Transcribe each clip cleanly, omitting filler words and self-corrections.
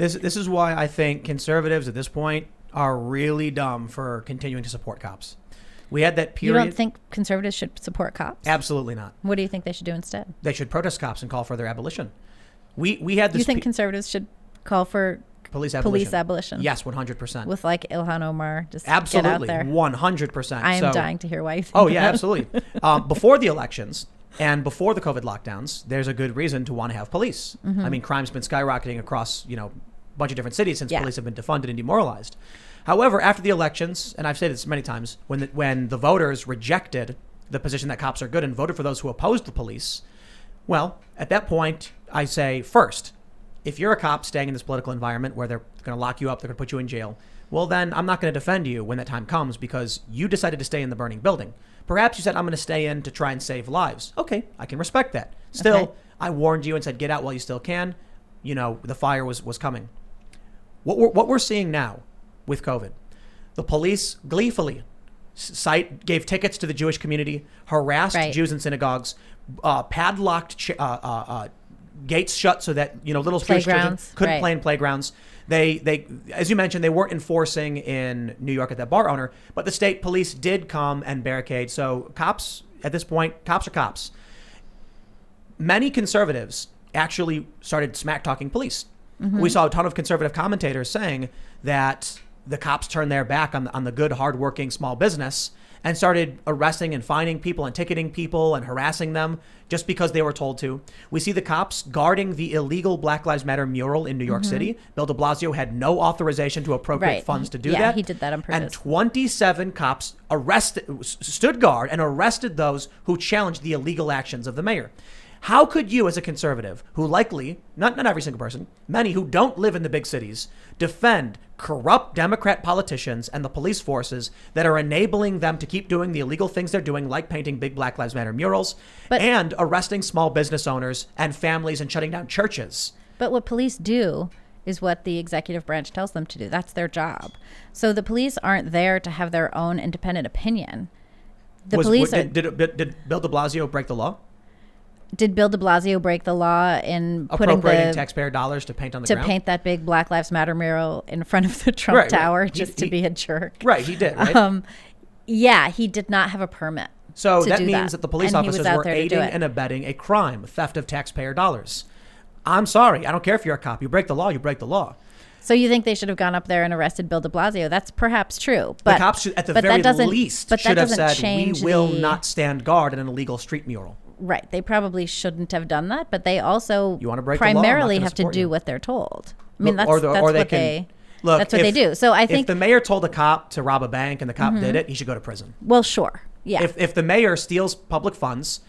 This is why I think conservatives at this point are really dumb for continuing to support cops. We had that period. You don't think conservatives should support cops? Absolutely not. What do you think they should do instead? They should protest cops and call for their abolition. We had this. You think conservatives should call for police abolition? Yes, 100%. With like Ilhan Omar, just absolutely, get out there. 100%. I am dying to hear why you think that. Absolutely. Before the elections and before the COVID lockdowns, there's a good reason to want to have police. I mean, crime's been skyrocketing across, a bunch of different cities since police have been defunded and demoralized. However, after the elections, and I've said this many times, when the voters rejected the position that cops are good and voted for those who opposed the police, well, at that point, I say, first, if you're a cop staying in this political environment where they're going to lock you up, they're going to put you in jail, well, then I'm not going to defend you when that time comes because you decided to stay in the burning building. Perhaps you said, I'm going to stay in to try and save lives. Okay, I can respect that. Still, okay. I warned you and said, get out while you still can. The fire was coming. What we're seeing now with COVID, the police gleefully gave tickets to the Jewish community, harassed Jews in synagogues, padlocked gates shut so that little Jewish children couldn't play in playgrounds. They as you mentioned, they weren't enforcing in New York at that bar owner, but the state police did come and barricade. So cops at this point, cops are cops. Many conservatives actually started smack talking police. Mm-hmm. We saw a ton of conservative commentators saying that the cops turned their back on the good, hardworking small business and started arresting and fining people and ticketing people and harassing them just because they were told to. We see the cops guarding the illegal Black Lives Matter mural in New York City. Bill de Blasio had no authorization to appropriate funds to do that. Yeah, he did that on purpose. And 27 cops stood guard and arrested those who challenged the illegal actions of the mayor. How could you, as a conservative, who likely, not every single person, many who don't live in the big cities, defend corrupt Democrat politicians and the police forces that are enabling them to keep doing the illegal things they're doing, like painting big Black Lives Matter murals and arresting small business owners and families and shutting down churches? But what police do is what the executive branch tells them to do. That's their job. So the police aren't there to have their own independent opinion. Did Bill de Blasio break the law? Did Bill de Blasio break the law in appropriating taxpayer dollars to paint on the ground? To paint that big Black Lives Matter mural in front of the Trump Tower to be a jerk? Right, he did, right? Yeah, he did not have a permit. So that means that the police officers were aiding and abetting a crime, theft of taxpayer dollars. I'm sorry. I don't care if you're a cop. You break the law, you break the law. So you think they should have gone up there and arrested Bill de Blasio? That's perhaps true. But the cops should, at the very least, should have said, we will not stand guard in an illegal street mural. Right. They probably shouldn't have done that, but they also primarily have to do what they're told. I mean, that's what they do. So I think if the mayor told a cop to rob a bank and the cop did it, he should go to prison. Well, sure. Yeah. If the mayor steals public funds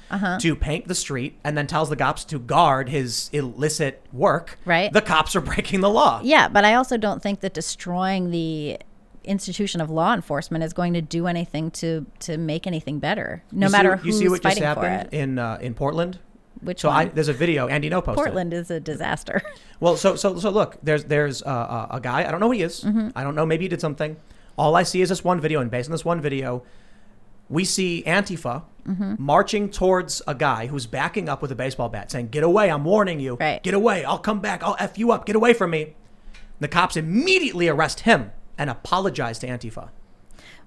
to paint the street and then tells the cops to guard his illicit work, the cops are breaking the law. Yeah, but I also don't think that destroying the institution of law enforcement is going to do anything to make anything better, no matter who's fighting for it. You see what just happened in Portland? Which one? There's a video Andy No posted. Portland is a disaster. Well, so look, there's a guy. I don't know who he is. I don't know. Maybe he did something. All I see is this one video, and based on this one video, we see Antifa marching towards a guy who's backing up with a baseball bat, saying, "Get away! I'm warning you. Right. Get away! I'll come back. I'll F you up. Get away from me." The cops immediately arrest him and apologize to Antifa.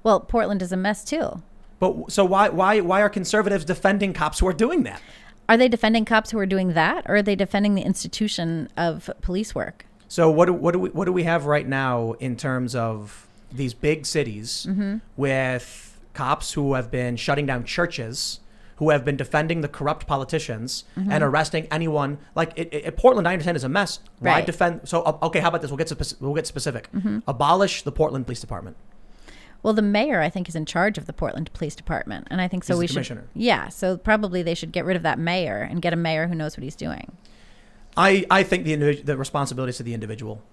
Well, Portland is a mess too. But so why are conservatives defending cops who are doing that? Are they defending cops who are doing that, or are they defending the institution of police work? So what do we have right now in terms of these big cities with cops who have been shutting down churches, who have been defending the corrupt politicians and arresting anyone? Like Portland, I understand, is a mess. Why defend? So okay, how about this? We'll get specific. Abolish the Portland Police Department. Well, the mayor, I think, is in charge of the Portland Police Department, and I think so. He's the commissioner. Yeah, so probably they should get rid of that mayor and get a mayor who knows what he's doing. I think the responsibility is to the individual.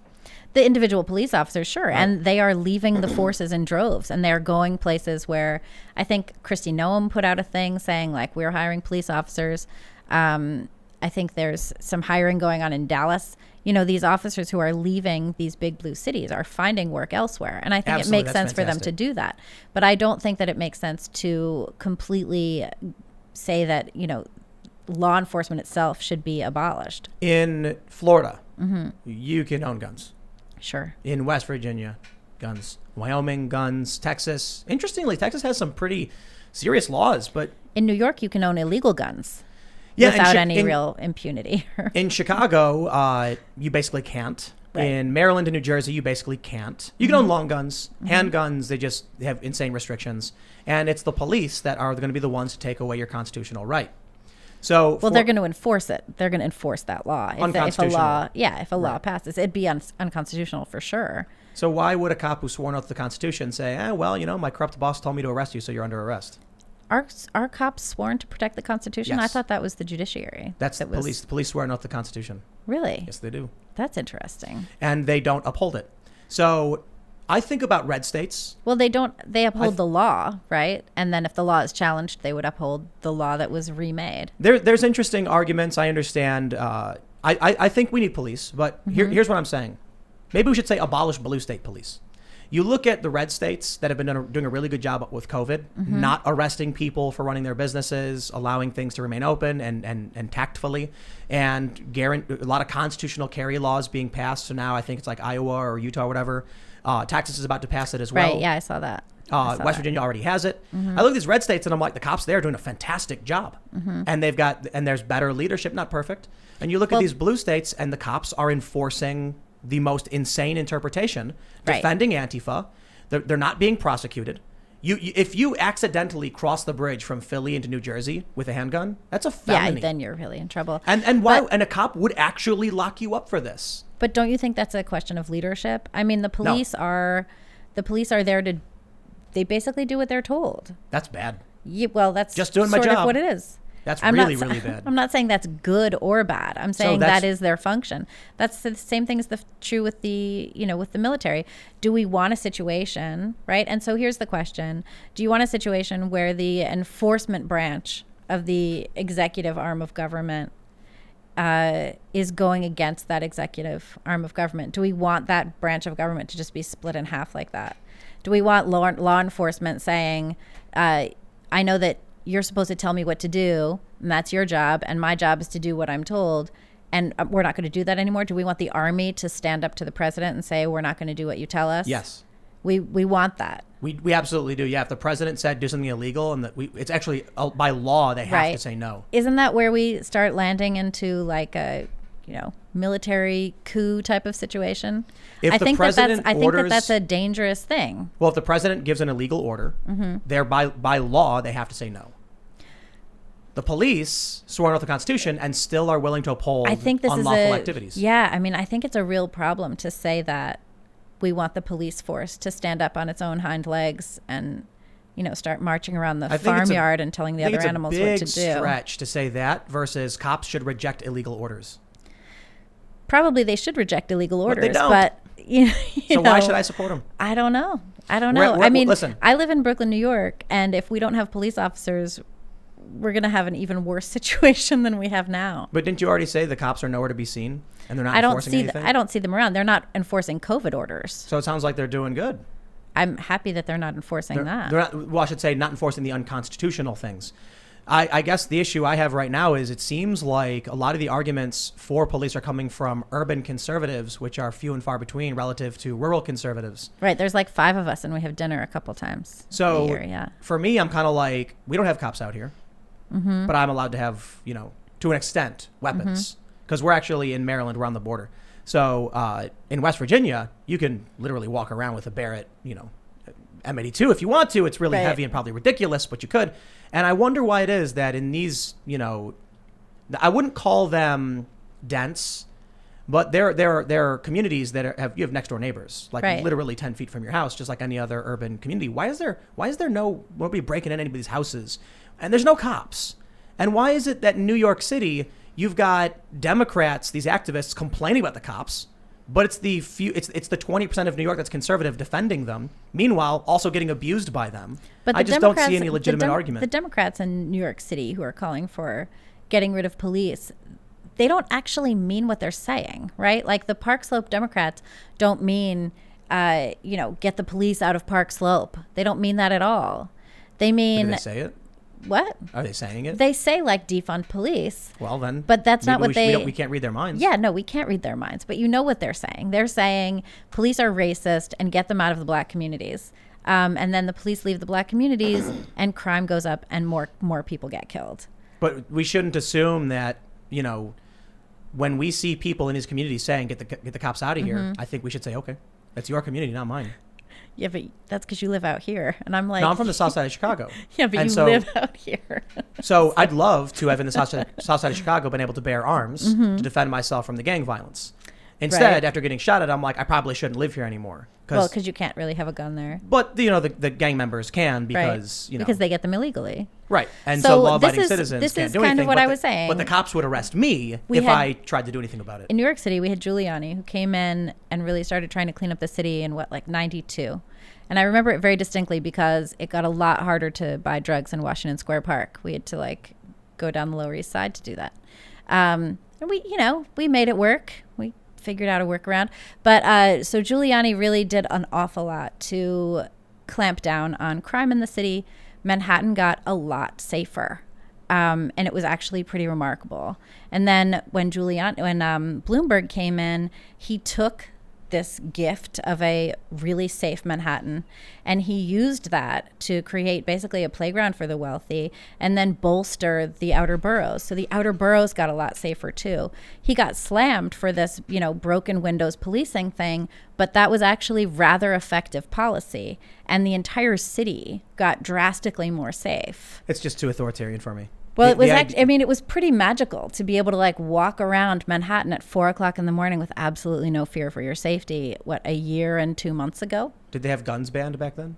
The individual police officers, sure. Right. And they are leaving the forces in droves, and they're going places where I think Kristi Noem put out a thing saying, like, we're hiring police officers. I think there's some hiring going on in Dallas. These officers who are leaving these big blue cities are finding work elsewhere. And I think it makes sense for them to do that. But I don't think that it makes sense to completely say that, law enforcement itself should be abolished. In Florida, you can own guns. Sure. In West Virginia, guns. Wyoming, guns. Texas. Interestingly, Texas has some pretty serious laws, but in New York, you can own illegal guns yeah, without any real impunity. In Chicago, you basically can't. Right. In Maryland and New Jersey, you basically can't. You can own long guns, handguns. They have insane restrictions, and it's the police that are going to be the ones to take away your constitutional right. So, they're going to enforce it. They're going to enforce that law. If a law passes, it'd be unconstitutional for sure. So why would a cop who swore an oath to the Constitution say, well, my corrupt boss told me to arrest you, so you're under arrest? Are cops sworn to protect the Constitution? Yes. I thought that was the judiciary. That's the police. The police swear an oath to the Constitution. Really? Yes, they do. That's interesting. And they don't uphold it. So I think about red states. Well, they don't. They uphold the law, right? And then if the law is challenged, they would uphold the law that was remade. There's interesting arguments. I understand. I think we need police, but here's what I'm saying. Maybe we should say abolish blue state police. You look at the red states that have been doing a really good job with COVID, not arresting people for running their businesses, allowing things to remain open and tactfully, and a lot of constitutional carry laws being passed. So now I think it's like Iowa or Utah or whatever. Texas is about to pass it as well. Right, yeah, I saw that. West Virginia already has it. I look at these red states and I'm like, the cops there are doing a fantastic job. And there's better leadership, not perfect. And you look at these blue states and the cops are enforcing the most insane interpretation, defending Antifa. They're not being prosecuted. If you accidentally cross the bridge from Philly into New Jersey with a handgun, that's a felony. Yeah, then you're really in trouble. And a cop would actually lock you up for this. But don't you think that's a question of leadership? I mean, the police are there to. They basically do what they're told. That's bad. Yeah, well, that's just doing my job. Sort of what it is. That's really bad. I'm not saying that's good or bad. I'm saying that is their function. That's the same thing as true with the military. Do we want a situation, right? And so here's the question. Do you want a situation where the enforcement branch of the executive arm of government is going against that executive arm of government? Do we want that branch of government to just be split in half like that? Do we want law enforcement saying, I know that you're supposed to tell me what to do, and that's your job, and my job is to do what I'm told, and we're not going to do that anymore? Do we want the army to stand up to the president and say, we're not going to do what you tell us? Yes. We want that. We absolutely do. Yeah, if the president said do something illegal, and it's actually by law they have to say no. Isn't that where we start landing into like a military coup type of situation? I think that's a dangerous thing. Well, if the president gives an illegal order, they're by law they have to say no. The police sworn oath to the Constitution and still are willing to uphold unlawful activities. Yeah, I mean, I think it's a real problem to say that we want the police force to stand up on its own hind legs and start marching around the farmyard and telling the other animals what to do. It's a big stretch to say that versus cops should reject illegal orders. Probably they should reject illegal orders, but they don't. But why should I support them? I don't know. Listen. I live in Brooklyn, New York, and if we don't have police officers, we're going to have an even worse situation than we have now. But didn't you already say the cops are nowhere to be seen and they're not enforcing anything? I don't see them around. They're not enforcing COVID orders. So it sounds like they're doing good. I'm happy that they're not enforcing that. They're not, well, I should say not enforcing the unconstitutional things. I guess the issue I have right now is it seems like a lot of the arguments for police are coming from urban conservatives, which are few and far between relative to rural conservatives. Right. There's like 5 of us and we have dinner a couple times a year, yeah. For me, I'm kind of like, we don't have cops out here, but I'm allowed to have, to an extent, weapons. Because we're actually in Maryland, we're on the border. So in West Virginia, you can literally walk around with a Barrett, M82 if you want to. It's really heavy and probably ridiculous, but you could. And I wonder why it is that in these, I wouldn't call them dense, but there are communities that you have next door neighbors, like literally 10 feet from your house, just like any other urban community. Why is there nobody breaking in anybody's houses, and there's no cops? And why is it that in New York City you've got Democrats, these activists complaining about the cops, but it's the 20% of New York that's conservative defending them. Meanwhile, also getting abused by them. But I just don't see any legitimate argument. The Democrats in New York City who are calling for getting rid of police, they don't actually mean what they're saying, right? Like the Park Slope Democrats don't mean, get the police out of Park Slope. They don't mean that at all. They mean. Do they say it? What? Are they saying it? They say like defund police. Well, then. But that's not what we can't read their minds. Yeah, no, we can't read their minds. But you know what they're saying. They're saying police are racist and get them out of the black communities. And then the police leave the black communities and crime goes up and more people get killed. But we shouldn't assume that, when we see people in these communities saying, get the cops out of here, I think we should say, okay, that's your community, not mine. Yeah, but that's because you live out here. And I'm like... No, I'm from the south side of Chicago. Yeah, but you live out here. So I'd love to have in the south side of Chicago been able to bear arms to defend myself from the gang violence. Instead, after getting shot at, I'm like, I probably shouldn't live here anymore. Because you can't really have a gun there. But, the gang members can because, Because they get them illegally. Right. And so law-abiding citizens can't do anything. This is kind of what I was saying. But the cops would arrest me if I tried to do anything about it. In New York City, we had Giuliani, who came in and really started trying to clean up the city in, 92. And I remember it very distinctly because it got a lot harder to buy drugs in Washington Square Park. We had to, go down the Lower East Side to do that. And we made it work. We figured out a workaround. But so Giuliani really did an awful lot to clamp down on crime in the city. Manhattan got a lot safer. And it was actually pretty remarkable. And then when Bloomberg came in, he took this gift of a really safe Manhattan, and he used that to create basically a playground for the wealthy and then bolster the outer boroughs. So the outer boroughs got a lot safer too. He got slammed for this, broken windows policing thing, but that was actually rather effective policy, and the entire city got drastically more safe. It's just too authoritarian for me. Well, it was it was pretty magical to be able to walk around Manhattan at 4:00 in the morning with absolutely no fear for your safety. What, a year and 2 months ago? Did they have guns banned back then?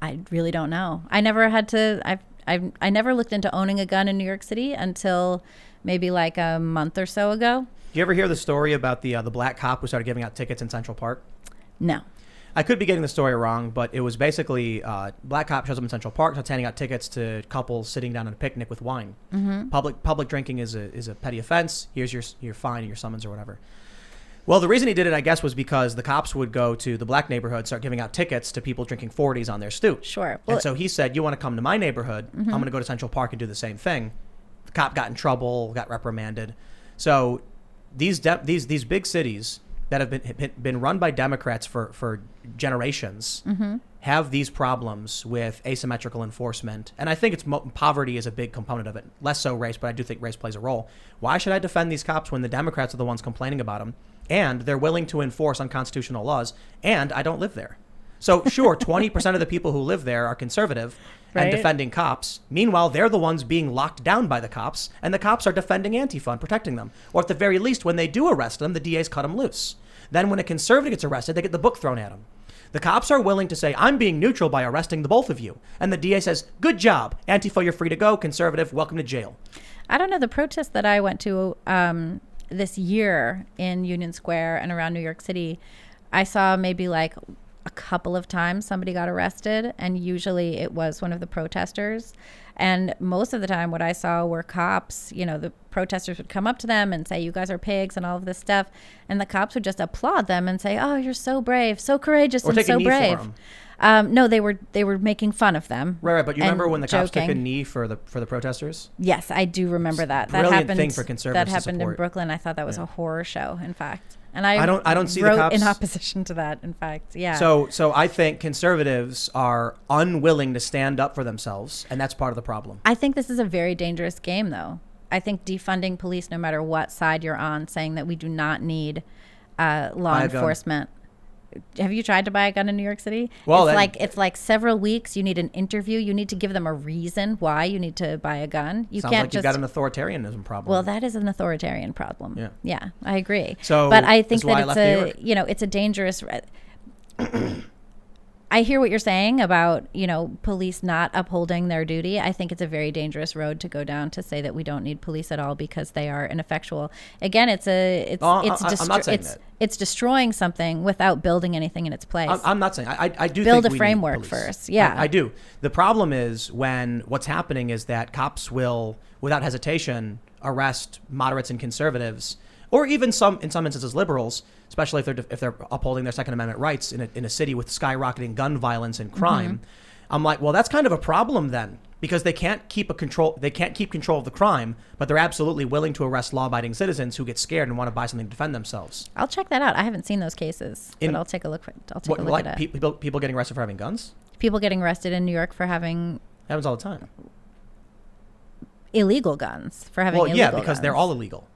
I really don't know. I never had to. I never looked into owning a gun in New York City until maybe a month or so ago. Do you ever hear the story about the black cop who started giving out tickets in Central Park? No. I could be getting the story wrong, but it was basically black cop shows up in Central Park, starts handing out tickets to couples sitting down on a picnic with wine. Mm-hmm. Public drinking is a petty offense. Here's your fine, your summons, or whatever. Well, the reason he did it, I guess, was because the cops would go to the black neighborhood, start giving out tickets to people drinking 40s on their stoop. Sure. Well, and so he said, "You want to come to my neighborhood? I'm going to go to Central Park and do the same thing." The cop got in trouble, got reprimanded. So these big cities that have been run by Democrats for generations have these problems with asymmetrical enforcement. And I think poverty is a big component of it. Less so race, but I do think race plays a role. Why should I defend these cops when the Democrats are the ones complaining about them, and they're willing to enforce unconstitutional laws, and I don't live there? So sure, 20% of the people who live there are conservative and defending cops. Meanwhile, they're the ones being locked down by the cops, and the cops are defending Antifa and protecting them. Or at the very least, when they do arrest them, the DAs cut them loose. Then when a conservative gets arrested, they get the book thrown at them. The cops are willing to say, I'm being neutral by arresting the both of you. And the DA says, good job. Antifa, you're free to go. Conservative, welcome to jail. I don't know. The protest that I went to this year in Union Square and around New York City, I saw maybe a couple of times somebody got arrested, and usually it was one of the protesters. And most of the time what I saw were cops. The protesters would come up to them and say, you guys are pigs and all of this stuff. And the cops would just applaud them and say, oh, you're so brave, so courageous, and so brave. No, they were making fun of them. Right. But you remember when the cops took a knee for the protesters? Yes, I do remember that. Brilliant thing for conservatives that happened to support. In Brooklyn. I thought that was a horror show, in fact. And I don't see wrote the cops in opposition to that, in fact. Yeah. So I think conservatives are unwilling to stand up for themselves, and that's part of the problem. I think this is a very dangerous game, though. I think defunding police, no matter what side you're on, saying that we do not need law enforcement. Have you tried to buy a gun in New York City? Well, it's like several weeks. You need an interview. You need to give them a reason why you need to buy a gun. You Sounds can't like you've got an authoritarianism problem. Well, that is an authoritarian problem. Yeah, I agree. So, but I think that it's a dangerous. I hear what you're saying about, police not upholding their duty. I think it's a very dangerous road to go down to say that we don't need police at all because they are ineffectual. Again, it's destroying something without building anything in its place. I'm not saying I do build think a framework first. Yeah, I do. The problem is when what's happening is that cops will, without hesitation, arrest moderates and conservatives, or even in some instances liberals, especially if they're upholding their Second Amendment rights in a city with skyrocketing gun violence and crime. I'm like, well, that's kind of a problem then. because they can't keep control of the crime, but they're absolutely willing to arrest law-abiding citizens who get scared and want to buy something to defend themselves. I'll check that out. I haven't seen those cases, but I'll take a look. At it. People getting arrested for having guns? People getting arrested in New York for having... Happens all the time. Illegal guns, for having illegal guns. Yeah, because they're all illegal.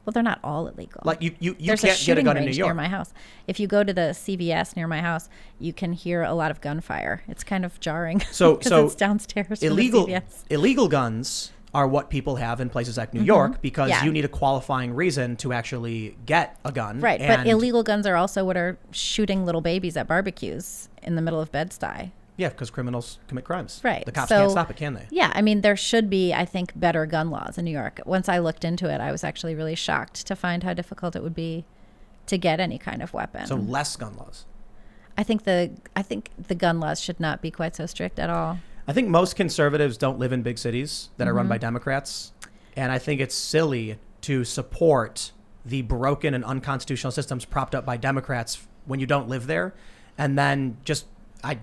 Well, they're not all illegal. Like you There's can't get a gun in New York. Near my house. If you go to the CVS near my house, you can hear a lot of gunfire. It's kind of jarring. So it's downstairs. Illegal guns are what people have in places like New York because you need a qualifying reason to actually get a gun. Right, but illegal guns are also what are shooting little babies at barbecues in the middle of Bed-Stuy. Yeah, because criminals commit crimes. Right. The cops can't stop it, can they? Yeah, I mean, there should be, I think, better gun laws in New York. Once I looked into it, I was actually really shocked to find how difficult it would be to get any kind of weapon. So less gun laws. I think the gun laws should not be quite so strict at all. I think most conservatives don't live in big cities that are run by Democrats, and I think it's silly to support the broken and unconstitutional systems propped up by Democrats when you don't live there, and then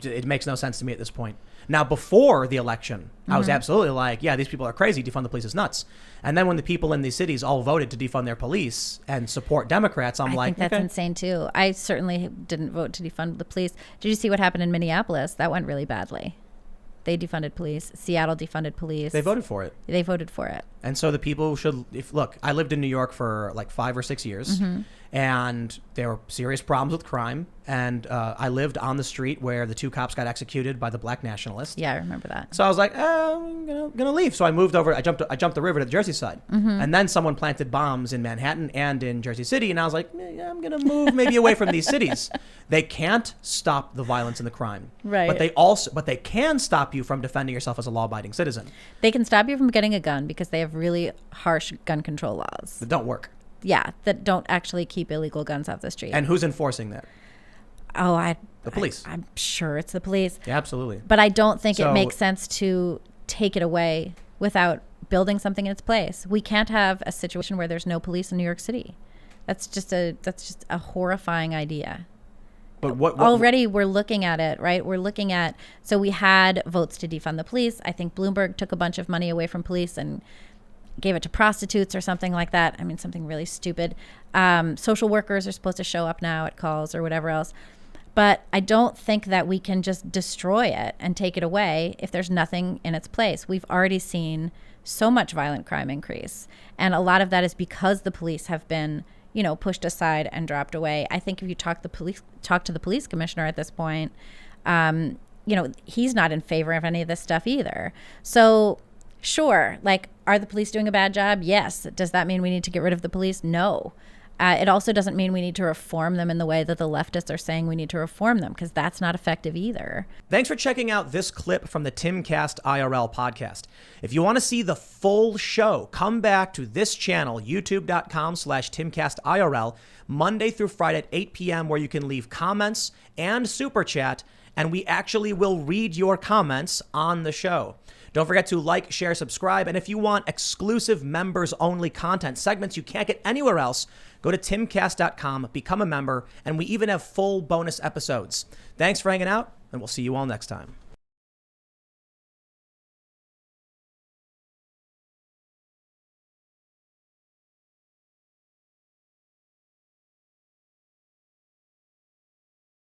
it makes no sense to me at this point. Now, before the election, I was absolutely like, yeah, these people are crazy. Defund the police is nuts. And then when the people in these cities all voted to defund their police and support Democrats, I think that's insane too. I certainly didn't vote to defund the police. Did you see what happened in Minneapolis? That went really badly. They defunded police. Seattle defunded police. They voted for it. They voted for it. And so the people should, look, I lived in New York for like 5 or 6 years, and there were serious problems with crime. And I lived on the street where the 2 cops got executed by the black nationalists. Yeah, I remember that. So I was like, I'm gonna leave. So I moved over. I jumped the river to the Jersey side, and then someone planted bombs in Manhattan and in Jersey City, and I was like, I'm gonna move maybe away from these cities. They can't stop the violence and the crime, right? But they can stop you from defending yourself as a law-abiding citizen. They can stop you from getting a gun because they have really harsh gun control laws that don't work. Yeah, that don't actually keep illegal guns off the street. And who's enforcing that? The police. I'm sure it's the police. Yeah, absolutely. But I don't think it makes sense to take it away without building something in its place. We can't have a situation where there's no police in New York City. That's just a horrifying idea. But what already we're looking at it, right? So we had votes to defund the police. I think Bloomberg took a bunch of money away from police and gave it to prostitutes or something like that. I mean, something really stupid. Social workers are supposed to show up now at calls or whatever else. But I don't think that we can just destroy it and take it away if there's nothing in its place. We've already seen so much violent crime increase. And a lot of that is because the police have been, pushed aside and dropped away. I think if you talk to the police commissioner at this point, he's not in favor of any of this stuff either. So sure, are the police doing a bad job? Yes. Does that mean we need to get rid of the police? No. It also doesn't mean we need to reform them in the way that the leftists are saying we need to reform them, because that's not effective either. Thanks for checking out this clip from the Timcast IRL podcast. If you want to see the full show, come back to this channel, youtube.com/TimcastIRL, Monday through Friday at 8 p.m., where you can leave comments and super chat, and we actually will read your comments on the show. Don't forget to like, share, subscribe. And if you want exclusive members-only content, segments you can't get anywhere else, go to timcast.com, become a member, and we even have full bonus episodes. Thanks for hanging out, and we'll see you all next time.